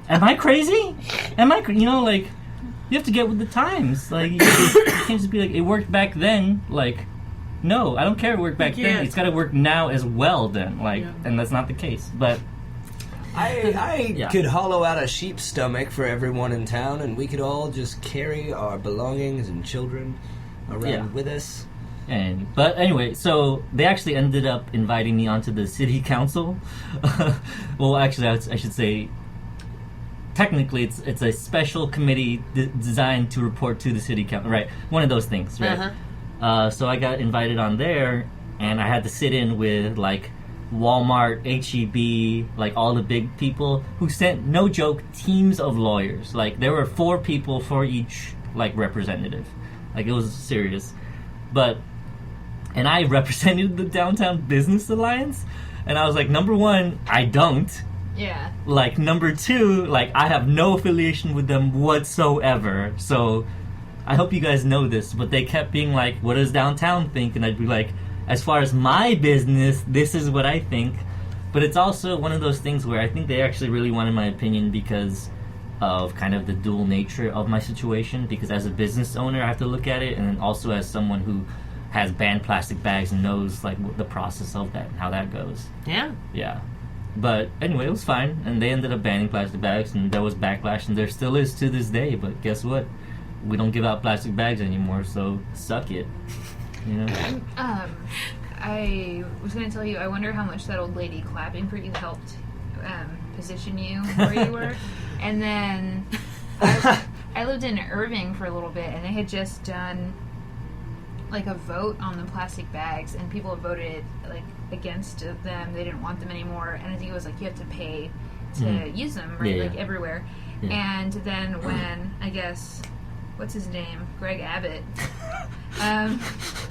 Am I crazy? Like, you have to get with the times. Like, you can't just be like, it worked back then. Like, no, I don't care it worked back then. It's got to work now as well then. Like, and that's not the case. But I could hollow out a sheep's stomach for everyone in town, and we could all just carry our belongings and children around with us. But anyway, so they actually ended up inviting me onto the city council. Well, actually, I should say, technically, it's a special committee designed to report to the city council, right? One of those things, right? So I got invited on there, and I had to sit in with, like, Walmart, H-E-B, like, all the big people who sent, no joke, teams of lawyers. Like, there were 4 people for each, like, representative. Like, it was serious. And I represented the Downtown Business Alliance, and I was like, number 1, I don't. Yeah. Like, number 2, like, I have no affiliation with them whatsoever. So, I hope you guys know this, but they kept being like, what does downtown think? And I'd be like, as far as my business, this is what I think. But it's also one of those things where I think they actually really wanted my opinion because of kind of the dual nature of my situation. Because as a business owner, I have to look at it, and then also as someone who has banned plastic bags and knows, like, the process of that and how that goes. Yeah. But anyway, it was fine, and they ended up banning plastic bags, and there was backlash, and there still is to this day. But guess what? We don't give out plastic bags anymore, so suck it. You know? I was going to tell you, I wonder how much that old lady clapping for you helped position you where you were. And then I lived in Irving for a little bit, and they had just done, like, a vote on the plastic bags, and people have voted, like, against them. They didn't want them anymore, and I think it was like you have to pay to use them, right? Like everywhere. And then when, I guess, what's his name, Greg Abbott,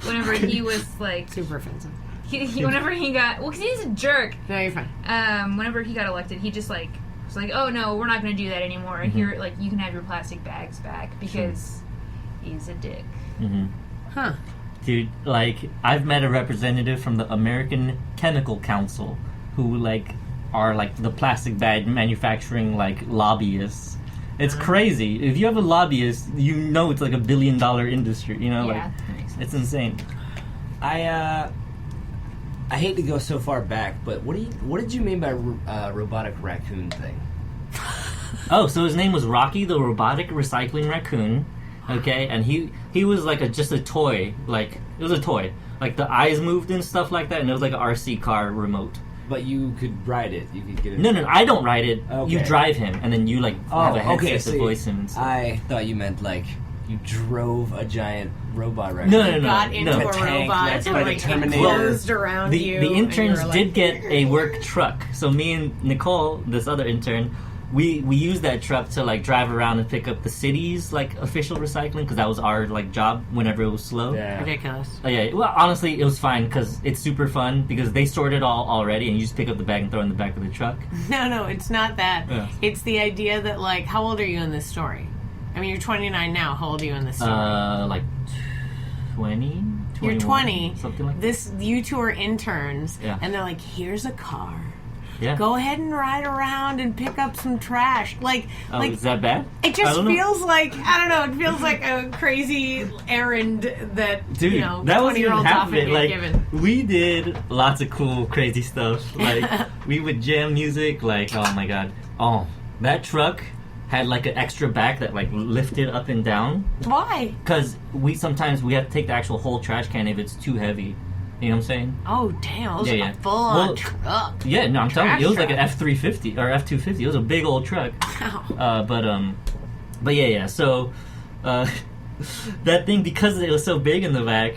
whenever he was like super offensive, whenever he got, well, because he's a jerk. No, you're fine. Whenever he got elected, he just like was like, oh no, we're not going to do that anymore. Here, like, you can have your plastic bags back because he's a dick. Huh. Dude, like, I've met a representative from the American Chemical Council who, like, are, like, the plastic bag manufacturing, like, lobbyists. It's crazy. If you have a lobbyist, you know it's, like, $1 billion industry, you know? Yeah, like, it's insane. I hate to go so far back, but what did you mean by robotic raccoon thing? Oh, so his name was Rocky the Robotic Recycling Raccoon. Okay, and he was like just a toy, like, it was a toy. Like, the eyes moved and stuff like that, and it was like an RC car remote. But you could ride it. You could get it. No, I don't ride it. Okay. You drive him, and then you, like, have a headset to voice him and stuff. I thought you meant, like, you drove a giant robot raccoon. No. Got into a robot and, like, enclosed around you. The interns like, did get a work truck. So me and Nicole, this other intern, we used that truck to, like, drive around and pick up the city's, like, official recycling, because that was our, like, job whenever it was slow. Yeah. Ridiculous. Oh, yeah. Well, honestly, it was fine because it's super fun because they sort it all already, and you just pick up the bag and throw it in the back of the truck. No, it's not that. Yeah. It's the idea that, like, how old are you in this story? I mean, you're 29 now. How old are you in this story? Like 20? You're 20. Something like that. You two are interns, Yeah. and they're like, here's a car. Yeah. Go ahead and ride around and pick up some trash. Like, Is that bad? It just feels like, I don't know, it feels like a crazy errand that, Dude, you know, that wasn't even 20-year-olds half of often it. get Like, given. we did lots of cool, crazy stuff. Like, we would jam music. Like, oh my god. Oh, that truck had, like, an extra back that, like, lifted up and down. Why? Because sometimes we have to take the actual whole trash can if it's too heavy. You know what I'm saying? Oh, damn. It was Yeah. a full-on truck. Yeah, no, I'm telling you, it was like an Trash F-350 or F-250. It was a big old truck. Wow. But yeah. So, that thing, because it was so big in the back,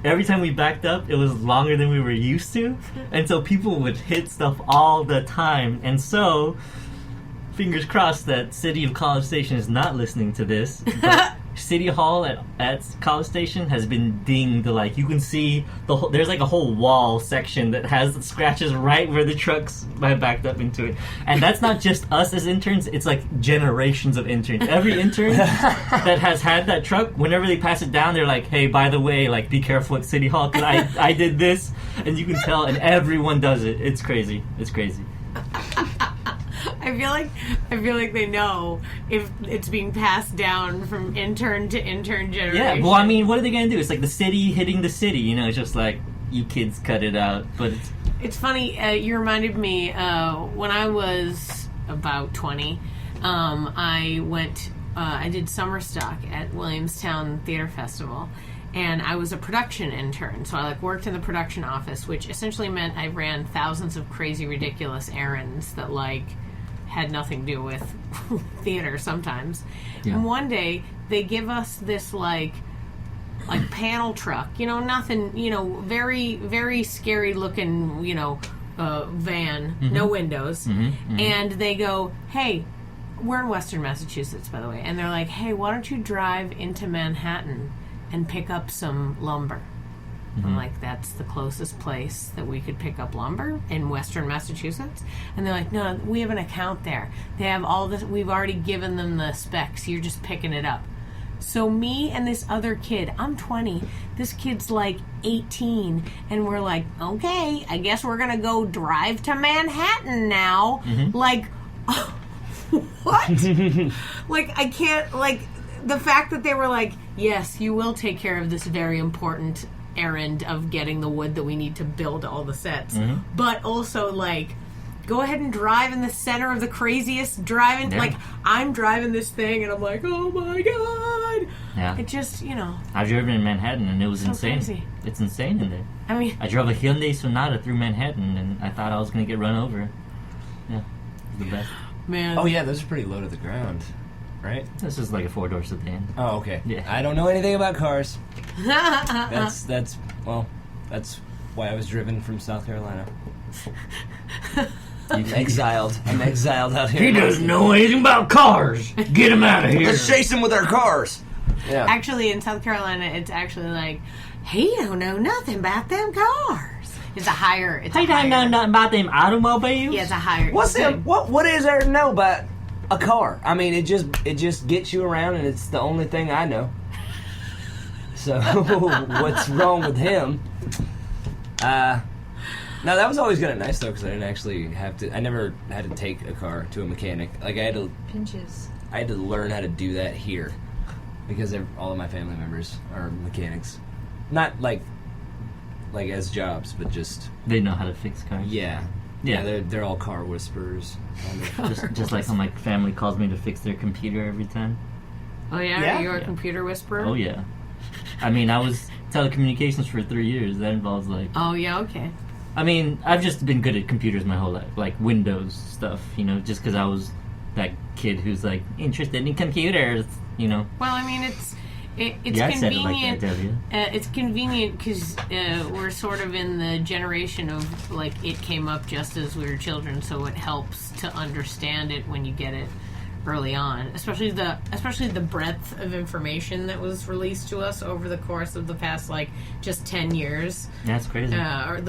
every time we backed up, it was longer than we were used to, and so people would hit stuff all the time. And so, fingers crossed that City of College Station is not listening to this. But City Hall at College Station has been dinged. Like, you can see there's like a whole wall section that has scratches right where the trucks backed up into it. And that's not just us as interns, it's like generations of interns. Every intern that has had that truck, whenever they pass it down, they're like, hey, by the way, like, be careful at City Hall because I did this. And you can tell, and everyone does it. It's crazy. I feel like they know if it's being passed down from intern to intern generation. Yeah, well, I mean, what are they going to do? It's like the city hitting the city, you know? It's just like, you kids cut it out. But it's funny, you reminded me, when I was about 20, I did summer stock at Williamstown Theater Festival, and I was a production intern. So I worked in the production office, which essentially meant I ran thousands of crazy, ridiculous errands that had nothing to do with theater sometimes. Yeah. And one day they give us this panel truck, nothing, very, very scary looking, van, no windows. And they go, hey, we're in Western Massachusetts, by the way. And they're like, hey, why don't you drive into Manhattan and pick up some lumber? I'm like, that's the closest place that we could pick up lumber in Western Massachusetts? And they're like, no, we have an account there. They have all this, we've already given them the specs. You're just picking it up. So me and this other kid, I'm 20, this kid's 18, and we're like, okay, I guess we're gonna go drive to Manhattan now. What? I can't, the fact that they were like, yes, you will take care of this very important errand of getting the wood that we need to build all the sets, but also, go ahead and drive in the center of the craziest driving. Yeah. I'm driving this thing, and I'm like, oh my god! Yeah. It just, I've driven in Manhattan, and it was so insane. Crazy. It's insane in there. I mean, I drove a Hyundai Sonata through Manhattan, and I thought I was going to get run over. Yeah, it was the best. Man. Oh yeah, those are pretty low to the ground, right? This is like a 4-door sedan. Oh, okay. Yeah. I don't know anything about cars. That's why I was driven from South Carolina. I'm exiled out here. He doesn't know anything about cars. Get him out of here. Let's chase him with our cars. Yeah. Actually, in South Carolina, it's actually he don't know nothing about them cars. It's a higher. He don't know nothing about them automobiles. Yeah, it's a higher. What is there to know about a car? I mean, it just gets you around, and it's the only thing I know. So what's wrong with him? No, that was always kind of nice though, because I didn't actually have to. I never had to take a car to a mechanic. I had to pinches. I had to learn how to do that here, because all of my family members are mechanics. Not as jobs, but just they know how to fix cars. Yeah. They're all car whisperers. just like how my family calls me to fix their computer every time. Oh yeah, you're a computer whisperer. Oh yeah. I mean, I was telecommunications for 3 years. That involves Oh yeah, okay. I mean, I've just been good at computers my whole life, like Windows stuff, just because I was that kid who's interested in computers, Well, I mean, it's convenient. I said it like that, Delia. It's convenient because we're sort of in the generation of it came up just as we were children, so it helps to understand it when you get it early on, especially the breadth of information that was released to us over the course of the past just 10 years. That's crazy. Or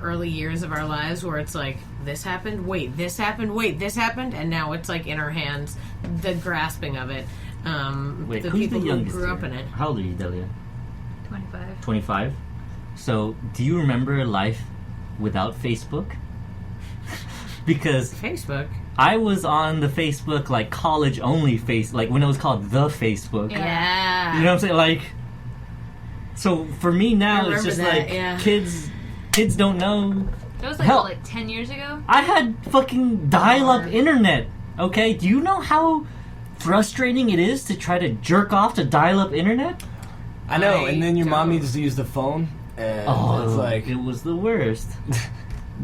early years of our lives, where it's this happened, wait, this happened, wait, this happened, and now it's in our hands, the grasping of it. Wait, the who's people the youngest who grew here? up in it. How old are you, Delia? 25. 25? So, do you remember life without Facebook? Because Facebook? I was on the Facebook, college only when it was called the Facebook. Yeah. You know what I'm saying? So for me now, it's just that, kids don't know. That was 10 years ago? I had fucking dial-up internet, okay? Do you know how frustrating it is to try to jerk off to dial-up internet? I know, and then your mom needs to use the phone, and it's it was the worst.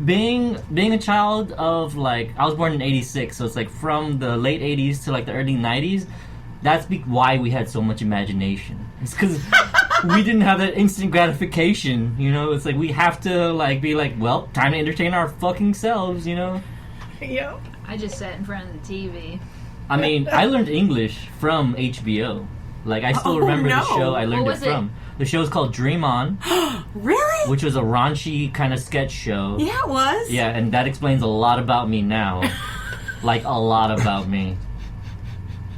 Being a child of I was born in '86, so it's from the late '80s to the early '90s. That's why we had so much imagination. It's because we didn't have that instant gratification. It's we have to be well, time to entertain our fucking selves. Yep. I just sat in front of the TV. I mean, I learned English from HBO. I still remember the show I learned it from. The show's called Dream On. Really? Which was a raunchy kind of sketch show. Yeah, it was. Yeah, and that explains a lot about me now. A lot about me.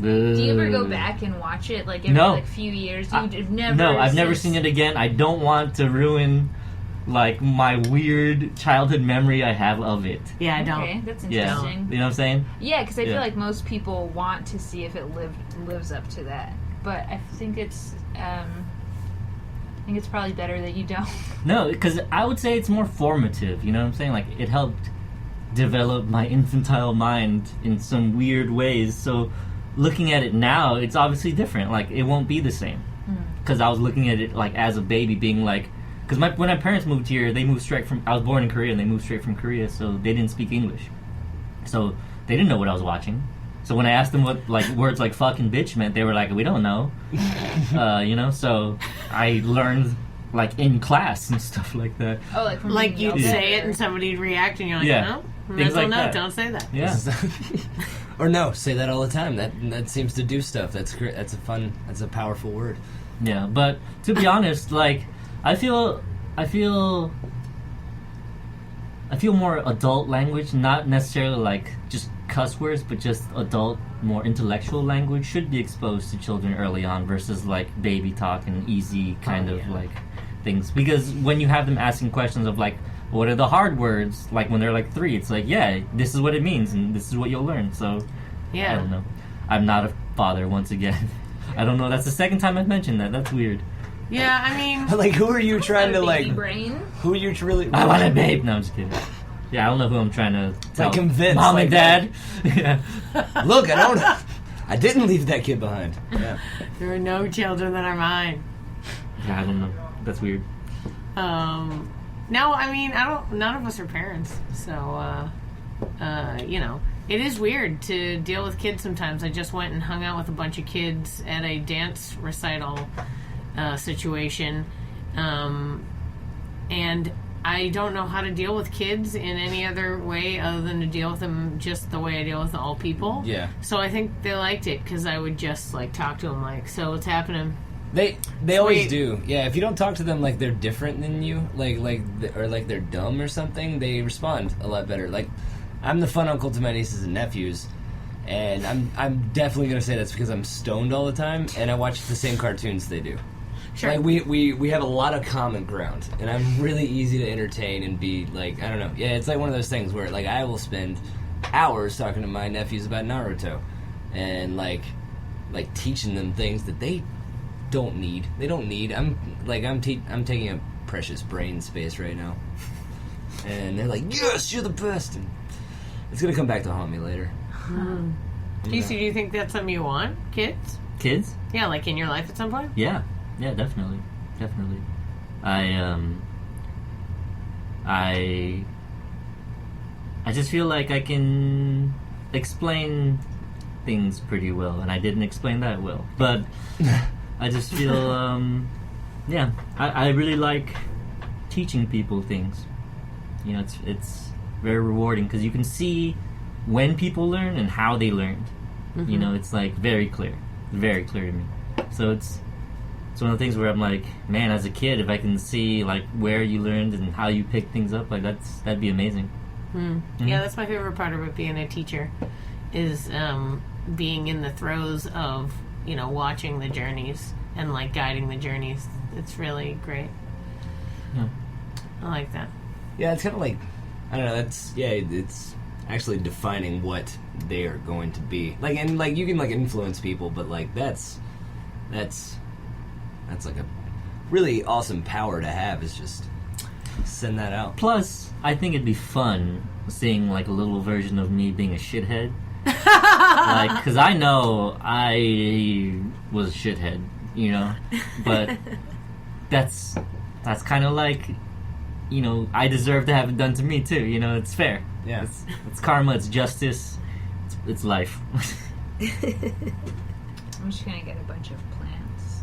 Do you ever go back and watch it? Every few years? You've never. No, I've never seen it again. I don't want to ruin like my weird childhood memory I have of it. Yeah, I don't. Okay, that's Yeah, interesting. you know what I'm saying? Yeah, because I Yeah. feel like most people want to see if it lives up to that. But I think it's probably better that you don't. No, because I would say it's more formative. You know what I'm saying? Like it helped develop my infantile mind in some weird ways. So looking at it now, it's obviously different. Like it won't be the same. Because I was looking at it like as a baby, being like, because when my parents moved here, they moved straight from. I was born in Korea, and they moved straight from Korea, so they didn't speak English. So they didn't know what I was watching. So when I asked them what like words like fuck and bitch meant, they were like, we don't know. You know, so I learned like in class and stuff like that. Oh, like from Like being you'd yelled say at it or- and somebody'd react and you're like, Yeah. no, Things mental like note, that. don't say that. Yeah. Or no, say that all the time. That seems to do stuff. That's great. That's a powerful word. Yeah, but to be honest, like I feel more adult language, not necessarily like just cuss words, but just adult, more intellectual language should be exposed to children early on versus like baby talk and easy kind of like things. Because when you have them asking questions of like, what are the hard words? Like when they're like 3, it's like, yeah, this is what it means and this is what you'll learn. So Yeah. I don't know. I'm not a father once again. I don't know. That's the second time I've mentioned that. That's weird. Yeah, I mean, Like, who are you trying to Baby like? brain. Who are you really? I want a babe. No, I'm just kidding. Yeah, I don't know who I'm trying to tell. Like convince, Mom like and Dad. Yeah. Look, I didn't leave that kid behind. Yeah. there are no children that are mine. Yeah, I don't know. That's weird. No, I mean, none of us are parents, so, you know, it is weird to deal with kids sometimes. I just went and hung out with a bunch of kids at a dance recital situation, and I don't know how to deal with kids in any other way other than to deal with them just the way I deal with all people. Yeah. So I think they liked it because I would just, like, talk to them like, so what's happening? They always Sweet. do. Yeah, if you don't talk to them like they're different than you, or like they're dumb or something, they respond a lot better. Like, I'm the fun uncle to my nieces and nephews, and I'm definitely gonna say that's because I'm stoned all the time and I watch the same cartoons they do. Sure. Like we have a lot of common ground, and I'm really easy to entertain and be like, I don't know. Yeah, it's like one of those things where like I will spend hours talking to my nephews about Naruto, and like teaching them things that they don't need. They don't need. I'm taking up precious brain space right now, and they're like, yes, you're the best. And it's gonna come back to haunt me later. G-Su, do you think that's something you want? Kids? Kids? Yeah, like in your life at some point? Yeah. Yeah, definitely. Definitely. I just feel like I can explain things pretty well, and I didn't explain that well. But I just feel, yeah, I really like teaching people things. You know, it's very rewarding because you can see when people learn and how they learned. Mm-hmm. You know, it's like very clear to me. So it's one of the things where I'm like, man, as a kid, if I can see like where you learned and how you picked things up, like that'd be amazing. Mm-hmm. Yeah, that's my favorite part about being a teacher, is being in the throes of, you know, watching the journeys and like guiding the journeys. It's really great. Yeah. I like that. Yeah, it's kind of like, I don't know. It's actually defining what they are going to be. Like, and like you can like influence people, but like that's like a really awesome power to have, is just send that out. Plus, I think it'd be fun seeing like a little version of me being a shithead. Like, because I know I was a shithead, you know, but that's kind of like, you know, I deserve to have it done to me too. You know, it's fair. Yeah. It's karma. It's justice. It's life. I'm just gonna get a bunch of plants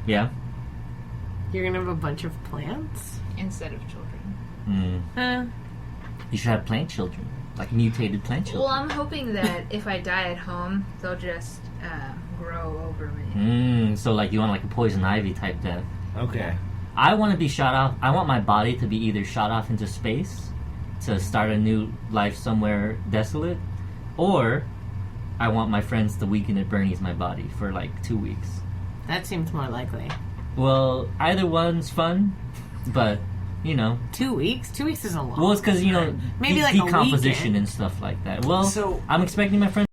Yeah. You're gonna have a bunch of plants? instead of children. Mm. You should have plant children, like mutated plant children. Well, I'm hoping that if I die at home, they'll just grow over me. So like you want like a poison ivy type death. Okay. I want to be shot off. I want my body to be either shot off into space to start a new life somewhere desolate, or I want my friends to weaken at Bernie's my body for like 2 weeks. That seems more likely. Well, either one's fun, but you know. 2 weeks? 2 weeks is a long. Well, it's because, you know, maybe like a decomposition weekend. and stuff like that. Well, So- I'm expecting my friend